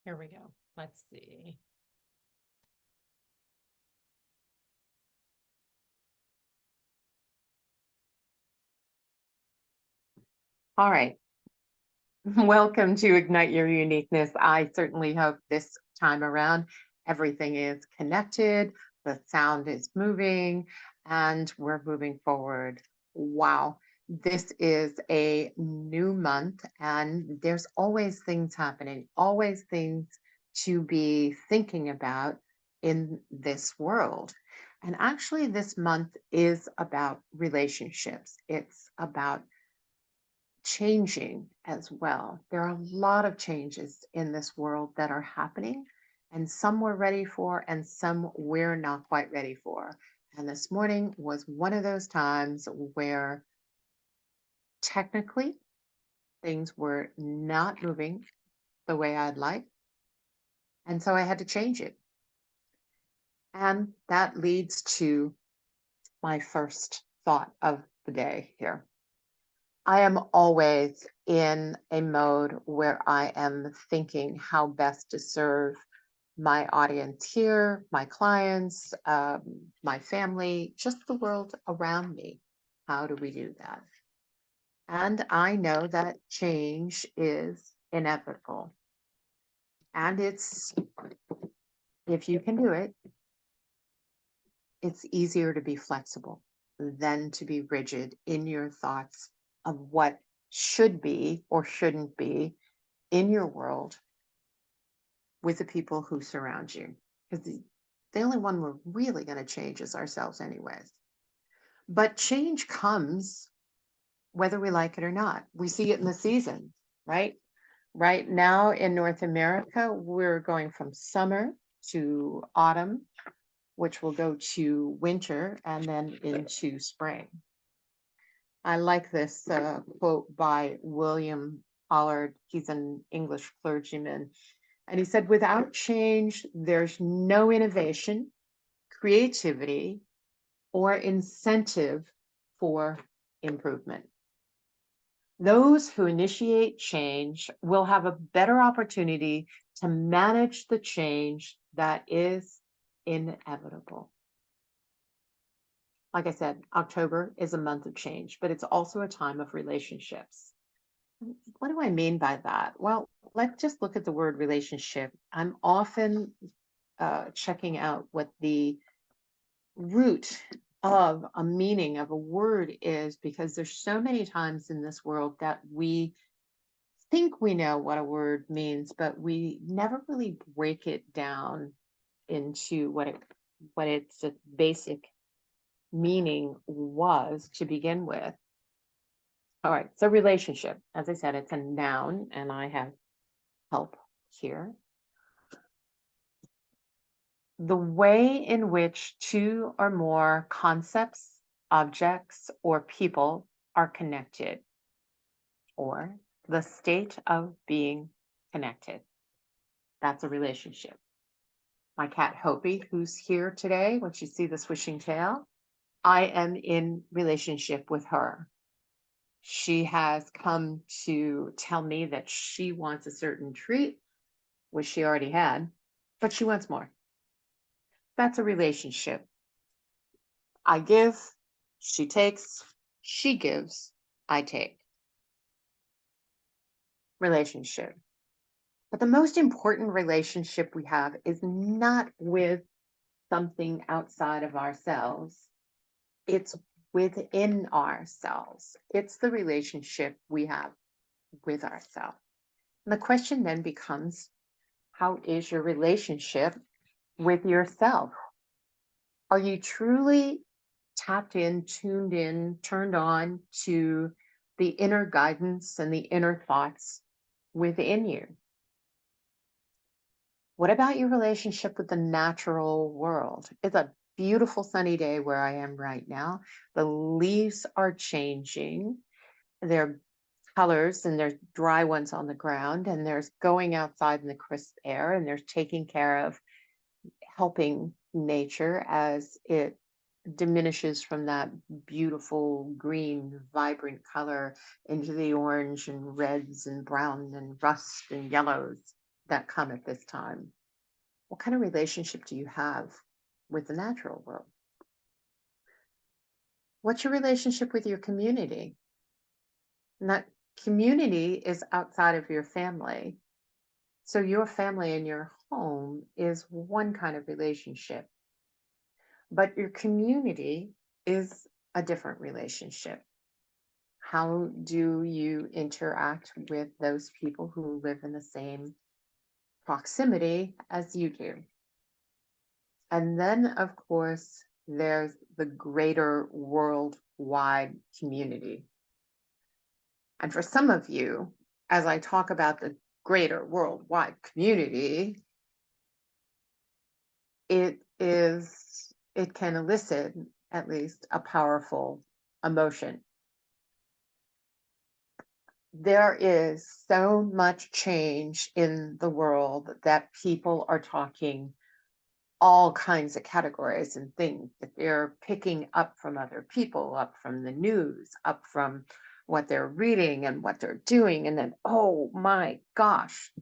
Here we go. Let's see. All right. Welcome to Ignite Your Uniqueness. I certainly hope this time around everything is connected, the sound is moving, and we're moving forward. Wow. This is a new month, and there's always things happening, always things to be thinking about in this world. And actually, this month is about relationships, it's about changing as well. There are a lot of changes in this world that are happening, and some we're ready for, and some we're not quite ready for. And this morning was one of those times where technically things were not moving the way I'd like. And so I had to change it. And that leads to my first thought of the day here. I am always in a mode where I am thinking how best to serve my audience here, my clients, my family, just the world around me. How do we do that? And I know that change is inevitable. And if you can do it, it's easier to be flexible than to be rigid in your thoughts of what should be or shouldn't be in your world with the people who surround you. Because the only one we're really going to change is ourselves, anyways. But change comes whether we like it or not. We see it in the seasons, right? Right now in North America, we're going from summer to autumn, which will go to winter and then into spring. I like this quote by William Allard. He's an English clergyman. And he said, without change, there's no innovation, creativity, or incentive for improvement. Those who initiate change will have a better opportunity to manage the change that is inevitable. Like I said, October is a month of change, but it's also a time of relationships. What do I mean by that? Well, let's just look at the word relationship. I'm often checking out what the root of a meaning of a word is, because there's so many times in this world that we think we know what a word means, but we never really break it down into what its basic meaning was to begin with. All right, so relationship, as I said, it's a noun, and I have help here. The way in which two or more concepts, objects, or people are connected, or the state of being connected. That's a relationship. My cat Hopi, who's here today, when you see the swishing tail, I am in relationship with her. She has come to tell me that she wants a certain treat, which she already had, but she wants more. That's a relationship. I give, she takes, she gives, I take. Relationship. But the most important relationship we have is not with something outside of ourselves. It's within ourselves. It's the relationship we have with ourselves. And the question then becomes, how is your relationship with yourself? Are you truly tapped in, tuned in, turned on to the inner guidance and the inner thoughts within you? What about your relationship with the natural world? It's a beautiful sunny day where I am right now. The leaves are changing. They're colors, and there's dry ones on the ground, and there's going outside in the crisp air, and there's taking care of helping nature as it diminishes from that beautiful green, vibrant color into the orange and reds and brown and rust and yellows. that come at this time. What kind of relationship do you have with the natural world? What's your relationship with your community? And that community is outside of your family. So your family and your home is one kind of relationship, but your community is a different relationship. How do you interact with those people who live in the same proximity as you do? And then, of course, there's the greater worldwide community. And for some of you, as I talk about the greater worldwide community, it can elicit at least a powerful emotion. There is so much change in the world that people are talking all kinds of categories and things that they're picking up from other people, up from the news, up from what they're reading and what they're doing. And then, oh my gosh,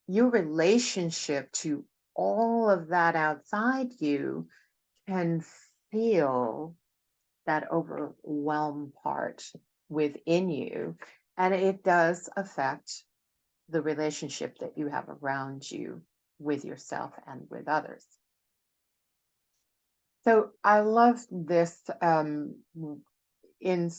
your relationship to all of that outside you can feel that overwhelm part within you. And it does affect the relationship that you have around you with yourself and with others. So I love this. In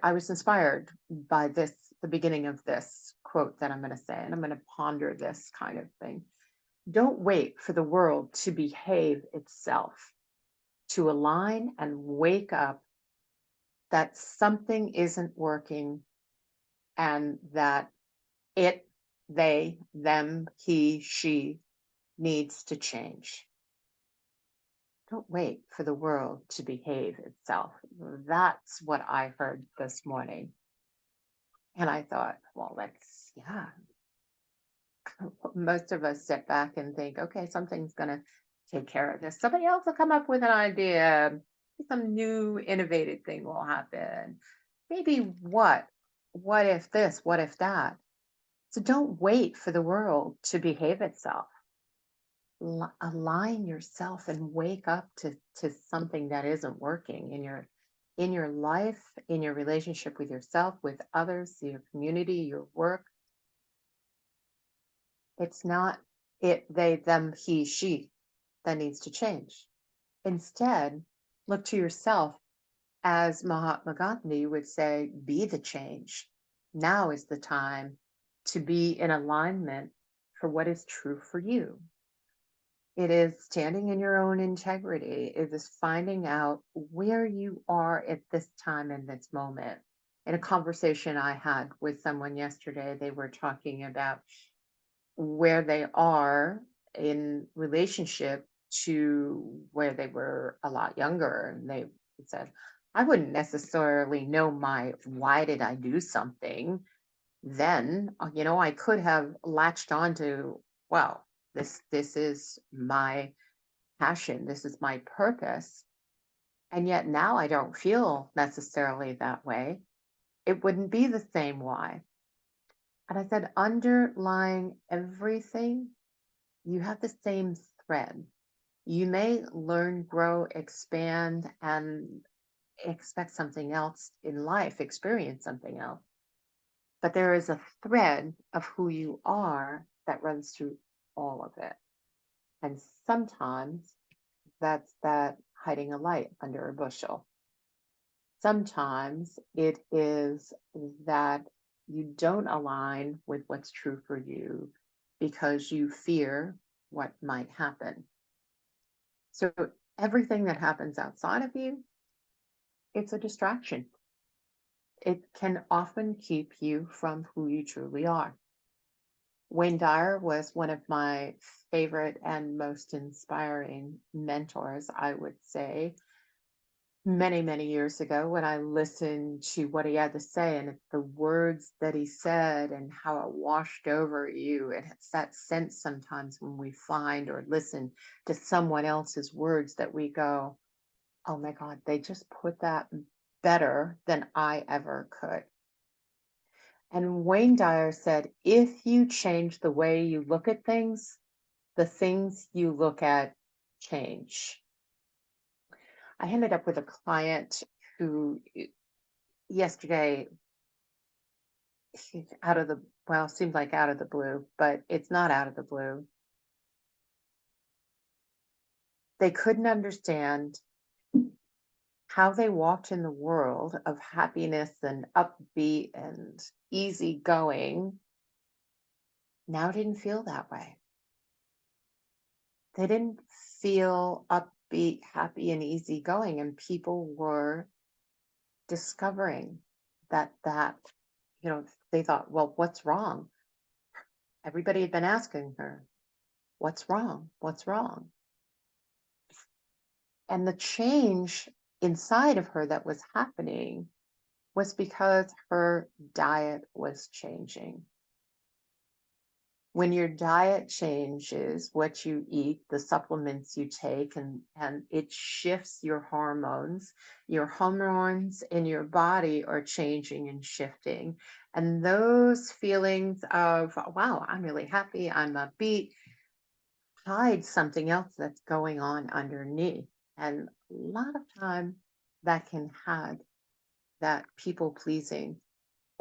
I was inspired by this, the beginning of this quote that I'm going to say, and I'm going to ponder this kind of thing. Don't wait for the world to behave itself, to align and wake up that something isn't working and that it, they, them, he, she needs to change. Don't wait for the world to behave itself. That's what I heard this morning. And I thought, well, yeah. Most of us sit back and think, okay, something's going to take care of this. Somebody else will come up with an idea. Some new innovative thing will happen. Maybe what if this, what if that? So don't wait for the world to behave itself. Align yourself and wake up to something that isn't working in your life, in your relationship with yourself, with others, your community, your work. It's not it, they, them, he, she that needs to change. Instead, look to yourself. As Mahatma Gandhi would say, be the change. Now is the time to be in alignment for what is true for you. It is standing in your own integrity. It is finding out where you are at this time in this moment. In a conversation I had with someone yesterday, they were talking about where they are in relationship to where they were a lot younger. And they said, I wouldn't necessarily know my why did I do something then. I could have latched on to, well, this is my passion, this is my purpose. And yet now I don't feel necessarily that way. It wouldn't be the same why. And I said, underlying everything, you have the same thread. You may learn, grow, expand, and expect something else in life, experience something else. But there is a thread of who you are that runs through all of it. And sometimes that's that hiding a light under a bushel. Sometimes it is that you don't align with what's true for you because you fear what might happen. So everything that happens outside of you, it's a distraction. It can often keep you from who you truly are. Wayne Dyer was one of my favorite and most inspiring mentors, I would say, many, many years ago when I listened to what he had to say and the words that he said and how it washed over you. It's that sense sometimes when we find or listen to someone else's words that we go, oh my God, they just put that better than I ever could. And Wayne Dyer said, if you change the way you look at things, the things you look at change. I ended up with a client who yesterday, out of the, well, seemed like out of the blue, but it's not out of the blue. They couldn't understand how they walked in the world of happiness and upbeat and easygoing now didn't feel that way. They didn't feel upbeat, happy, and easygoing, and people were discovering that they thought, well, what's wrong? Everybody had been asking her, what's wrong? What's wrong? And the change inside of her that was happening was because her diet was changing. When your diet changes, what you eat, the supplements you take, and it shifts your hormones in your body are changing and shifting. And those feelings of, wow, I'm really happy, I'm upbeat, hide something else that's going on underneath. And a lot of time that can hide that people pleasing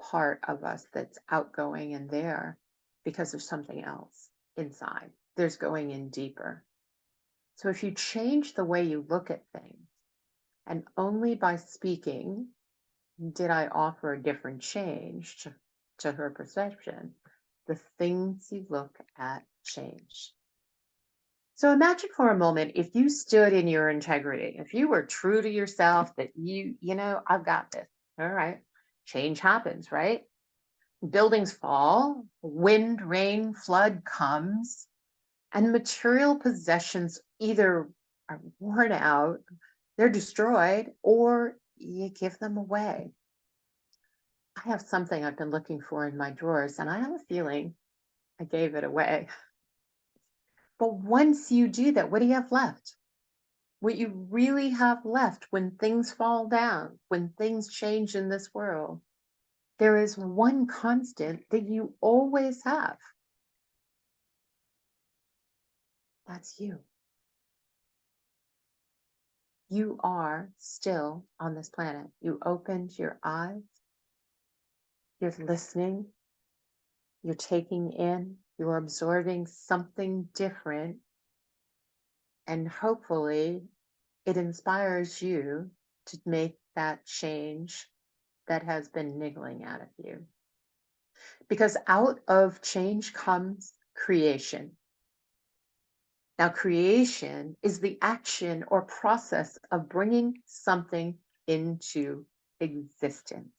part of us that's outgoing and there because there's something else inside. There's going in deeper. So if you change the way you look at things, and only by speaking did I offer a different change to her perception, the things you look at change. So imagine for a moment if you stood in your integrity, if you were true to yourself, that I've got this. All right. Change happens, right? Buildings fall, wind, rain, flood comes, and material possessions either are worn out, they're destroyed, or you give them away. I have something I've been looking for in my drawers, and I have a feeling I gave it away. But once you do that, what do you have left? What you really have left when things fall down, when things change in this world, there is one constant that you always have. That's you. You are still on this planet. You opened your eyes, you're listening, you're taking in, you're absorbing something different, and hopefully it inspires you to make that change that has been niggling out of you. Because out of change comes creation. Now, creation is the action or process of bringing something into existence.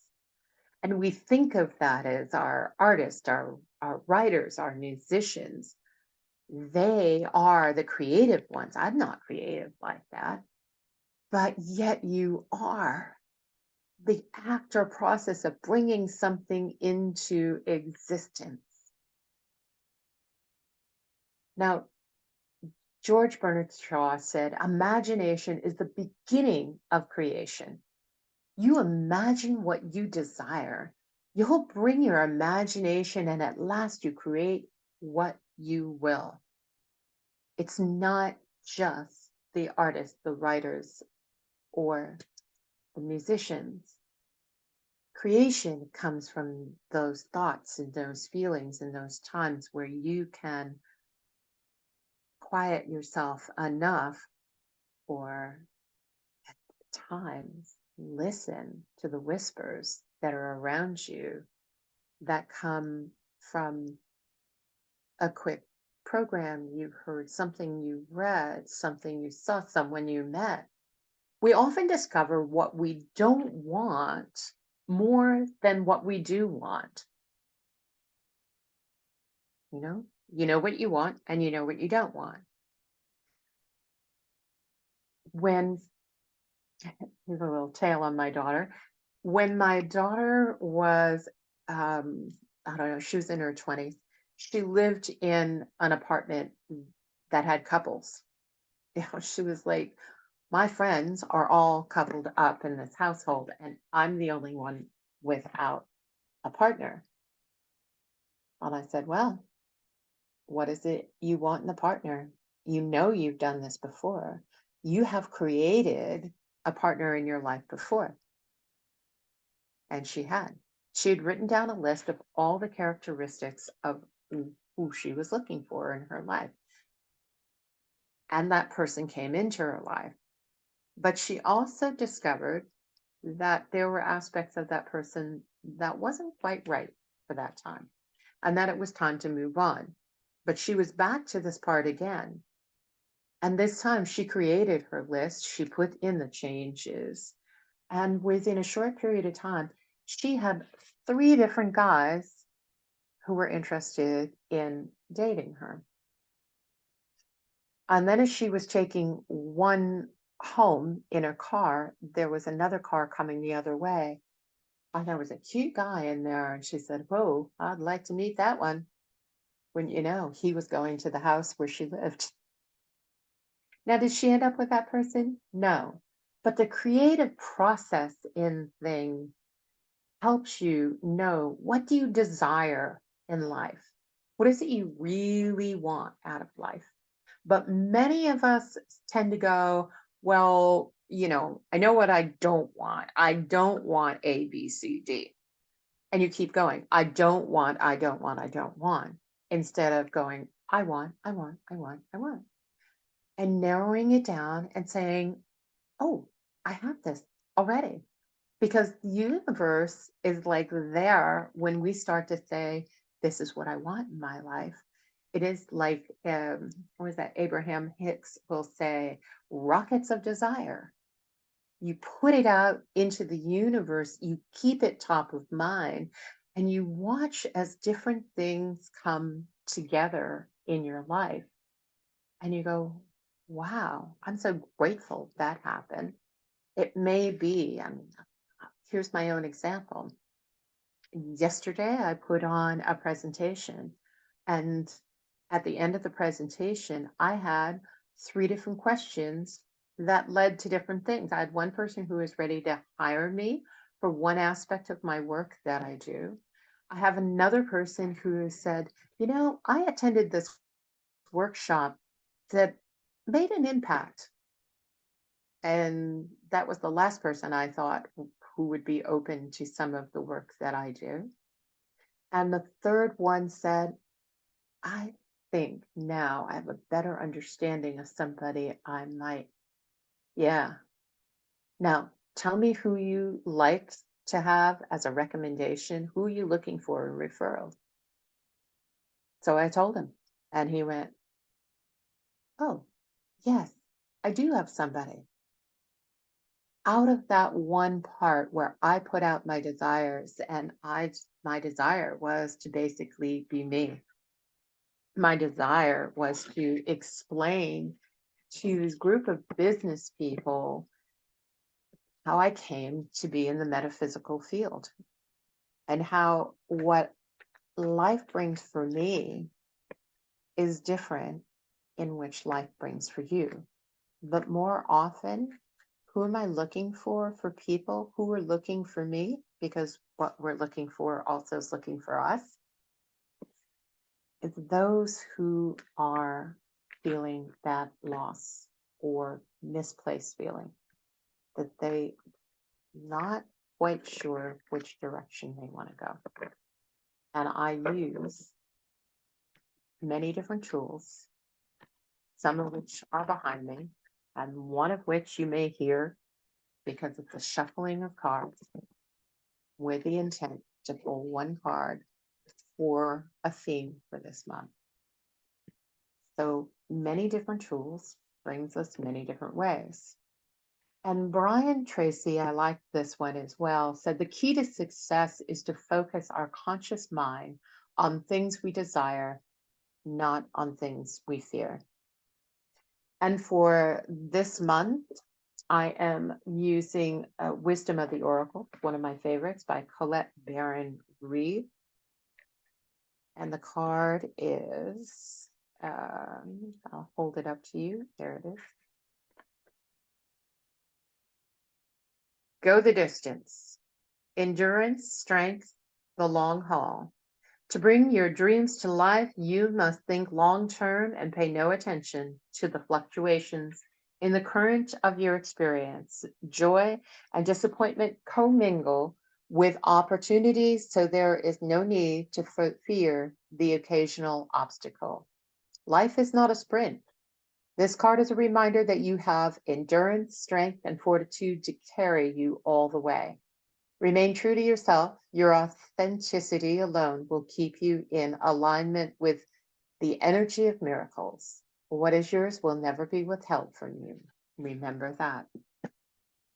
And we think of that as our artists, our writers, our musicians. They are the creative ones. I'm not creative like that. But yet you are. The act or process of bringing something into existence. Now, George Bernard Shaw said, imagination is the beginning of creation. You imagine what you desire. You'll bring your imagination, and at last you create what you will. It's not just the artists, the writers, or the musicians. Creation comes from those thoughts and those feelings and those times where you can quiet yourself enough, or at times listen to the whispers that are around you that come from a quick program you heard, something you read, something you saw, someone you met. We often discover what we don't want more than what we do want. You know what you want and you know what you don't want. When Here's a little tale on my daughter. When my daughter was, I don't know, she was in her 20s, she lived in an apartment that had couples. She was like, my friends are all coupled up in this household, and I'm the only one without a partner. And I said, well, what is it you want in a partner? You know, you've done this before. You have created a partner in your life before. And she had. She had written down a list of all the characteristics of who she was looking for in her life. And that person came into her life. But she also discovered that there were aspects of that person that wasn't quite right for that time, and that it was time to move on. But she was back to this part again. And this time she created her list, she put in the changes, and within a short period of time, she had 3 different guys who were interested in dating her. And then as she was taking one home in her car, there was another car coming the other way. And there was a cute guy in there. And she said, whoa, I'd like to meet that one. Wouldn't you know, he was going to the house where she lived. Now, did she end up with that person? No. But the creative process in things helps you know, what do you desire in life? What is it you really want out of life? But many of us tend to go, well, I know what I don't want. I don't want A, B, C, D. And you keep going, I don't want, I don't want, I don't want, instead of going, I want, I want, I want, I want, and narrowing it down and saying, oh, I have this already. Because the universe is like there when we start to say, this is what I want in my life. It is like, what is that? Abraham Hicks will say, rockets of desire. You put it out into the universe, you keep it top of mind, and you watch as different things come together in your life. And you go, wow, I'm so grateful that happened. It may be, here's my own example. Yesterday, I put on a presentation, and at the end of the presentation, I had 3 different questions that led to different things. I had one person who was ready to hire me for one aspect of my work that I do. I have another person who said, I attended this workshop that made an impact. And that was the last person I thought who would be open to some of the work that I do. And the third one said, I think now I have a better understanding of somebody I might. Yeah. Now, tell me who you like to have as a recommendation. Who are you looking for a referral? So I told him, and he went, oh, yes, I do have somebody. Out of that one part where I put out my desires, and my desire was to basically be me. My desire was to explain to this group of business people how I came to be in the metaphysical field, and how what life brings for me is different in which life brings for you. But more often, who am I looking for people who are looking for me? Because what we're looking for also is looking for us. It's those who are feeling that loss or misplaced feeling, that they not quite sure which direction they want to go. And I use many different tools, some of which are behind me, and one of which you may hear because it's a shuffling of cards with the intent to pull one card for a theme for this month. So many different tools brings us many different ways. And Brian Tracy, I like this one as well, said the key to success is to focus our conscious mind on things we desire, not on things we fear. And for this month, I am using Wisdom of the Oracle, one of my favorites by Colette Baron Reed. And the card is, I'll hold it up to you. There it is. Go the distance. Endurance, strength, the long haul. To bring your dreams to life, you must think long term and pay no attention to the fluctuations in the current of your experience. Joy and disappointment commingle with opportunities, so there is no need to fear the occasional obstacle. Life is not a sprint. This card is a reminder that you have endurance, strength, and fortitude to carry you all the way. Remain true to yourself. Your authenticity alone will keep you in alignment with the energy of miracles. What is yours will never be withheld from you. Remember that.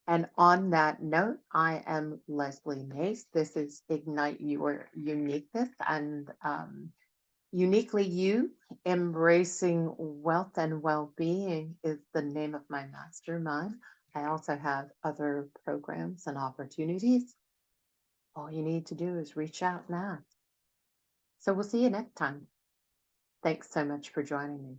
And on that note, I am Lesley Nase. This is Ignite Your Uniqueness, and Uniquely You, Embracing Wealth and Well-Being is the name of my mastermind. I also have other programs and opportunities. All you need to do is reach out now. So we'll see you next time. Thanks so much for joining me.